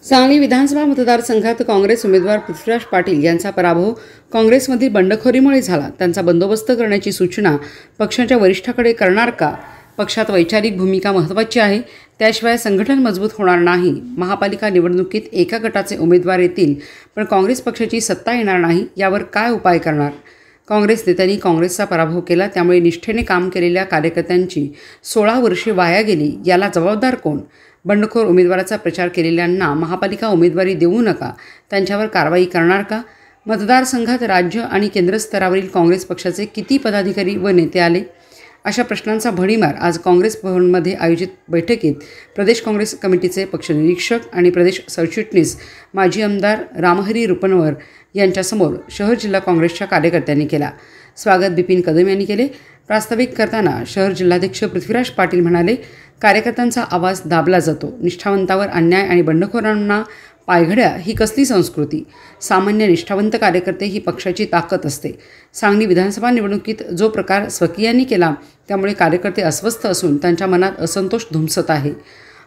सांगली विधानसभा मतदारसंघात काँग्रेस उमेदवार पृथ्वीराज पाटील यांचा पराभव काँग्रेसमधील बंडखोरीमुळे झाला। त्यांचा बंदोबस्त करण्याची सूचना पक्षाच्या वरिष्ठांकडे करणार का? पक्षात वैचारिक भूमिका महत्त्वाची आहे, त्याशिवाय संघटन मजबूत होणार नाही। महापालिका निवडणुकीत एका गटाचे उमेदवार येतील पण काँग्रेस पक्षाची सत्ता येणार नाही, यावर काय उपाय करणार? काँग्रेस नेत्यांनी काँग्रेसचा पराभव केला, त्यामुळे निष्ठेने काम केलेल्या कार्यकर्त्यांची 16 वर्षे वाया गेली, याला जबाबदार कोण? बंडखोर उमेदवाराचा प्रचार केलेल्यांना महापालिका उमेदवारी देऊ नका, त्यांच्यावर कारवाई करणार का? मतदारसंघात राज्य आणि केंद्र स्तरावरील काँग्रेस पक्षाचे किती पदाधिकारी व नेते आले? अशा प्रश्नांचा भडीमार आज काँग्रेस भवनमध्ये आयोजित बैठकीत प्रदेश काँग्रेस कमिटीचे पक्षनिरीक्षक आणि प्रदेश सरचिटणीस माजी आमदार रामहरी रुपनवर यांच्यासमोर शहर जिल्हा काँग्रेसच्या कार्यकर्त्यांनी केला। स्वागत बिपिन कदम यांनी केले। प्रास्ताविक करताना शहर जिल्हाध्यक्ष पृथ्वीराज पाटील म्हणाले, कार्यकर्त्यांचा आवाज दाबला जातो, निष्ठावंतावर अन्याय आणि बंडखोरांना पायघड्या ही कसली संस्कृती? सामान्य निष्ठावंत कार्यकर्ते ही पक्षाची ताकद असते। सांगली विधानसभा निवडणुकीत जो प्रकार स्वकीयांनी केला त्यामुळे कार्यकर्ते अस्वस्थ असून त्यांच्या मनात असंतोष धुमसत आहे।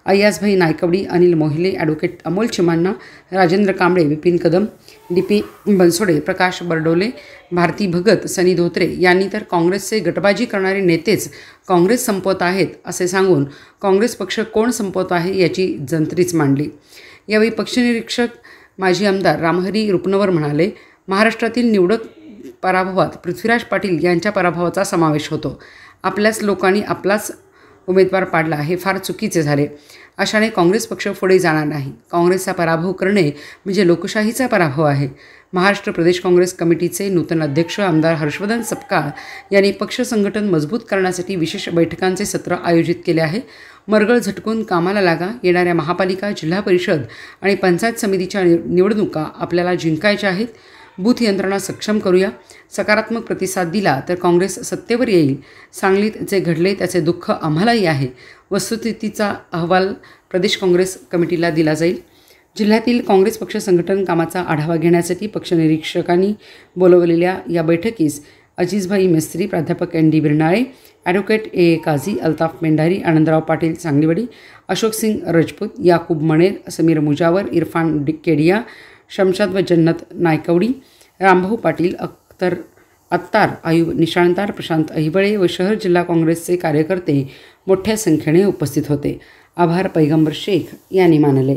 अय्याजभाई नायकवडी, अनिल मोहिले, ॲडव्होकेट अमोल चिमान्ना, राजेंद्र कांबळे, विपिन कदम, डीपी बनसोडे, प्रकाश बरडोले, भारती भगत, सनी धोत्रे यांनी तर काँग्रेसचे गटबाजी करणारे नेतेच काँग्रेस संपवत आहेत असे सांगून काँग्रेस पक्ष कोण संपवत आहे याची जंत्रीच मांडली। यावेळी पक्षनिरीक्षक माजी आमदार रामहरी रुपनवर म्हणाले, महाराष्ट्रातील निवडक पराभवात पृथ्वीराज पाटील यांच्या पराभवाचा समावेश होतो। आपल्याच लोकांनी आपलाच उमेदवार पाडला, हे फार चुकीचे झाले। अशाने काँग्रेस पक्ष पुढे जाणार नाही। काँग्रेसचा पराभव करणे म्हणजे लोकशाहीचा पराभव आहे। महाराष्ट्र प्रदेश काँग्रेस कमिटीचे नूतन अध्यक्ष आमदार हर्षवर्धन सपकाळ यांनी पक्ष संघटन मजबूत करण्यासाठी विशेष बैठकांचे सत्र आयोजित केले आहे। मरगळ झटकून कामाला लागा। येणाऱ्या महापालिका, जिल्हा परिषद आणि पंचायत समितीच्या निवडणुका आपल्याला जिंकायच्या आहेत। बूथ यंत्रणा सक्षम करूया। सकारात्मक प्रतिसाद दिला तर काँग्रेस सत्तेवर येईल। सांगलीत जे घडले त्याचे दुःख आम्हालाही आहे। वस्तुस्थितीचा अहवाल प्रदेश काँग्रेस कमिटीला दिला जाईल। जिल्ह्यातील काँग्रेस पक्ष संघटन कामाचा आढावा घेण्यासाठी पक्षनिरीक्षकांनी बोलवलेल्या या बैठकीस अजीजभाई मिस्त्री, प्राध्यापक ND Birnale, advocate AA Kazi, Altaf Mendhari, Anandrao Patil Sangliwadi, Ashok Singh Rajput, Yakub Maner, Samir Mujawar, Irfan Kedia, Shamshad व जन्नत नायकवडी, रामभाऊ पाटील, अत्तार आयुब निशाणदार, प्रशांत अहिबळे व शहर जिल्हा काँग्रेसचे कार्यकर्ते मोठ्या संख्येने उपस्थित होते। आभार पैगंबर शेख यांनी मानले।